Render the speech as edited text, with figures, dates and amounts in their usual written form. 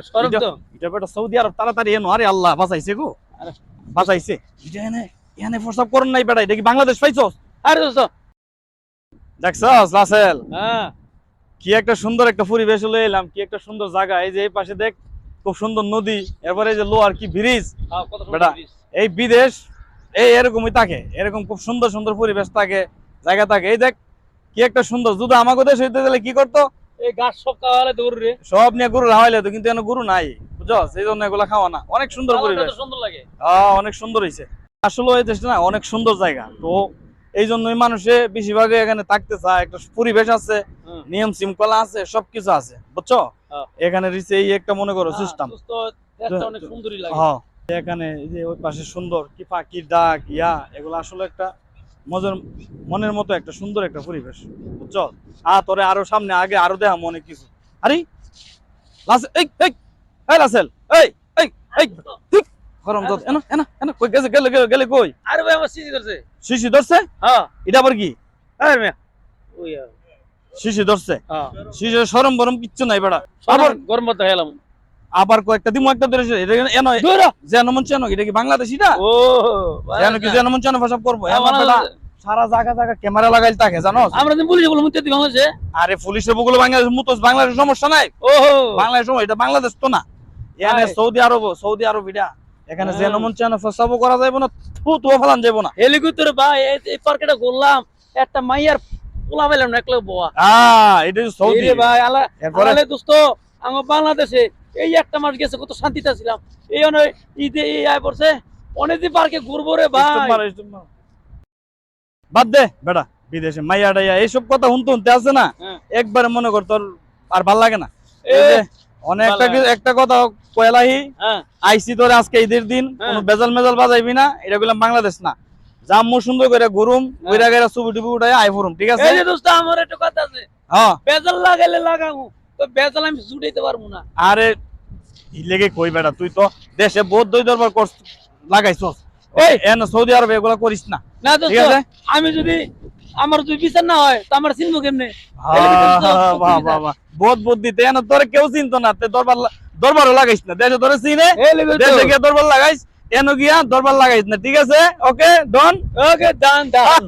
সরম তো এটা বেটা সৌদি আরব তাড়াতাড়ি এনো আরে আল্লাহ বাঁচাইছে গো আরে বাঁচাইছে এটা এনে এনে প্রস্তাব করুন নাই বেটা এটা কি বাংলাদেশ পাইছস আরে দোস্ত দেখছস রাসেল হ্যাঁ কি একটা সুন্দর একটা পরিবেশ হলো এলাম কি একটা সুন্দর জায়গা এই যে এই পাশে দেখ খুব সুন্দর নদী এরপরে এই যে লোহার কি ব্রিজ হ্যাঁ কত সুন্দর বেটা জিনিস। এই বিদেশ এই এরকমই থাকে এরকম খুব সুন্দর সুন্দর পরিবেশ থাকে জায়গা থাকে এই দেখ কি একটা সুন্দর যদি আমাকে দেশ হইতে গেলে কি করতো এই গাছ সব কাওয়ালে দৌড় রে সব নিয়ে গরু রাহাইলে তো কিন্তু এনে গরু নাই বুঝছো এই জন্য এগুলা খাওয়া না অনেক সুন্দর আমার পরিবেশ কত সুন্দর লাগে অনেক সুন্দর হয়েছে আসলে এই দেশটা না অনেক সুন্দর জায়গা তো এই জন্যই মানুষে বেশিরভাগ এখানে থাকতে চায় একটা পরিবেশ আছে হুম। নিয়ম শৃঙ্খলা আছে সবকিছু আছে বুঝছো হ্যাঁ। এখানে রিসে এই একটা মনে করো হ্যাঁ, সিস্টেম দোস্ত দেশটা অনেক সুন্দরই লাগে হ্যাঁ এখানে এই যে ওই পাশে সুন্দর কি পাখির ডাক ইয়া এগুলো আসলে একটা মজার মনের মতো একটা সুন্দর একটা পরিবেশ বুঝছো তোরে আরো সামনে আগে আরো দেখাম অনেক কিছু আরে এই এই এই রাসেল এই এই এই ঠিক গরম তো এনা এনা এনা কই গেছে গেলে গেলে গেলে কই আরে ভাই আমার সিজি ধরছে শিশি ধরছে হ্যাঁ এটা আবার কি আরে মিয়া ওই শিশি ধরছে হ্যাঁ শিশির সরম বরম কিচ্ছু নাই বেড়া আবার আবার গরম মতো হেলাম আবার কয়েকটা দিমু একটা ধরেছে এটা এনো দৌড়া জেনমন চেনো এটা কি বাংলাদেশি না ও যেন কি জেনমন চেনো ভাষা করবো হ্যাঁ, এমন বেটা সারা জায়গা জায়গা ক্যামেরা লাগাইল থাকে জানো আমরা দিন পুলিশে বললাম মুতে দি বাংলাদেশে আরে পুলিশের বগুলো বাংলাদেশ মুতোস বাংলাদেশ সমস্যা নাই ওহো বাংলাদেশ এটা বাংলাদেশ তো না এখানে আয়। সৌদি আরব এটা এখানে হ্যাঁ। জেনমন চেনো ফসাবো করা যাইবো না থু ফেলান যাইবো না হেলিকপ্টার ভাই এই পার্কেটা ঘুরলাম একটা মাইয়ার পোলা পেলাম না একলা বোয়া এটা হচ্ছে সৌদি রে ভাই আলা এরপরে আলে দোস্ত আমার বাংলাদেশে এই একটা মাস গেছে কত শান্তিতে ছিলাম এই অনেক ঈদে এই আয় পড়ছে অনেকদিন পার্কে ঘুরবো রে ভাই স্টপ মার, স্টপ মার। বাদ দে বেটা বিদেশে মাইয়া ডাইয়া এইসব কথা শুনতে শুনতে আছে না হ্যাঁ। একবারে মনে কর তোর আর ভাল লাগে না এ, এই যে অনেক ভাল লাগে। একটা কথা কয়লাহি হ্যাঁ আইসি তোরে আজকে ঈদের দিন হ্যাঁ। কোনো বেজাল মেজাল বাজাইবি না এটা বললাম বাংলাদেশ না জাম্মু সুন্দর করে ঘুরুম হ্যাঁ। ওইরা গেরা ছবি টুবি উঠাই আই ফুরুম ঠিক আছে এই যে দোস্ত আমার একটা কথা আছে হ্যাঁ বেজাল লাগাইলে লাগাবো তো বেজাল আমি জুড়াইতে পারবো না আরে ই লেগে কই বেটা তুই তো দেশে বহুত দই দরবার করছ লাগাইছস এই। এন সৌদি আরবে এগুলা করিস না না ঠিক দোস্ত আছে আমি যদি আমার যদি বিচার না হয় তো আমার চিনবো কেমনে বাহ বাহ বাহ বহুত বুদ্ধিতে এন তোরে কেউ চিনতো না তে দরবারও লাগাইস না দেশে তোরে চিনে দেশে গিয়ে দরবার লাগাইস এন গিয়া দরবার লাগাইস না ঠিক আছে ওকে ডন ওকে ডান ডান